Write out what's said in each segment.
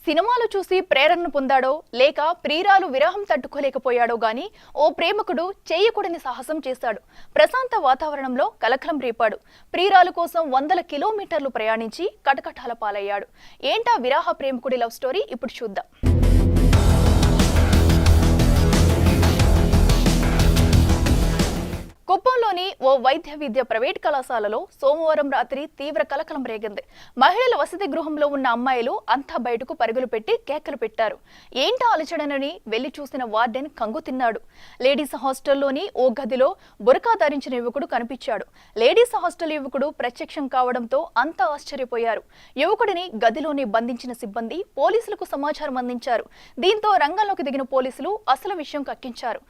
సినిమాలు చూసి ప్రేరణ పొందాడో లేక ప్రియురాలు విరహం తట్టుకోలేకపోయాడో గాని ఓ ప్రేమికుడు చేయకూడని సాహసం చేశాడు. ప్రశాంత వాతావరణంలో కలకలం రేపాడు. ప్రియురాలు కోసం వందల కిలోమీటర్లు ప్రయాణించి కటకటాల పాలయ్యాడు. ఏంటా విరహ ప్రేమికుడి లవ్ స్టోరీ ఇప్పుడు చూద్దాం. కుప్పంలోని ఓ వైద్య విద్య ప్రైవేట్ కళాశాలలో సోమవారం రాత్రి తీవ్ర కలకలం రేగింది. మహిళల వసతి గృహంలో ఉన్న అమ్మాయిలు అంతా బయటకు పరుగులు పెట్టి కేకలు పెట్టారు. ఏంటా అలచడనని వెళ్లి చూసిన వార్డెన్ కంగు తిన్నాడు. లేడీస్ హాస్టల్లోని ఓ గదిలో బురకా ధరించిన యువకుడు కనిపించాడు. లేడీస్ హాస్టల్ యువకుడు ప్రత్యక్షం కావడంతో అంతా ఆశ్చర్యపోయారు. యువకుడిని గదిలోని బంధించిన సిబ్బంది పోలీసులకు సమాచారం అందించారు. దీంతో రంగంలోకి దిగిన పోలీసులు అసలు విషయం కక్కించారు.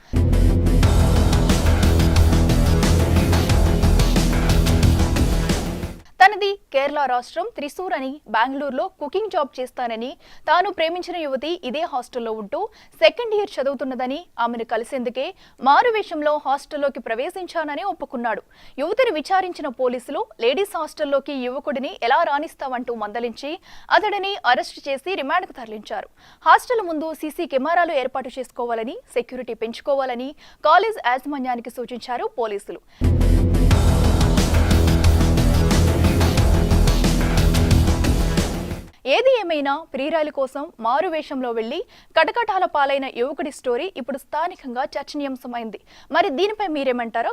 తనది కేరళ రాష్ట్రం త్రిశూర్ అని, బెంగళూరులో కుకింగ్ జాబ్ చేస్తానని, తాను ప్రేమించిన యువతి ఇదే హాస్టల్లో ఉంటూ సెకండ్ ఇయర్ చదువుతున్నదని, ఆమెను కలిసేందుకే మారువేషంలో హాస్టల్లోకి ప్రవేశించానని ఒప్పుకున్నాడు. యువతిని విచారించిన పోలీసులు లేడీస్ హాస్టల్లోకి యువకుడిని ఎలా రాణిస్తావంటూ మందలించి అతడిని అరెస్టు చేసి రిమాండ్కు తరలించారు. హాస్టల్ ముందు సీసీ కెమెరాలు ఏర్పాటు చేసుకోవాలని, సెక్యూరిటీ పెంచుకోవాలని కాలేజ్ యాజమాన్యానికి సూచించారు పోలీసులు. ఏది ఏమైనా ప్రియురాలి కోసం మారువేషంలో వెళ్లి కటకటాల పాలైన యువకుడి స్టోరీ ఇప్పుడు స్థానికంగా చర్చనీయాంశమైంది. మరి దీనిపై మీరేమంటారో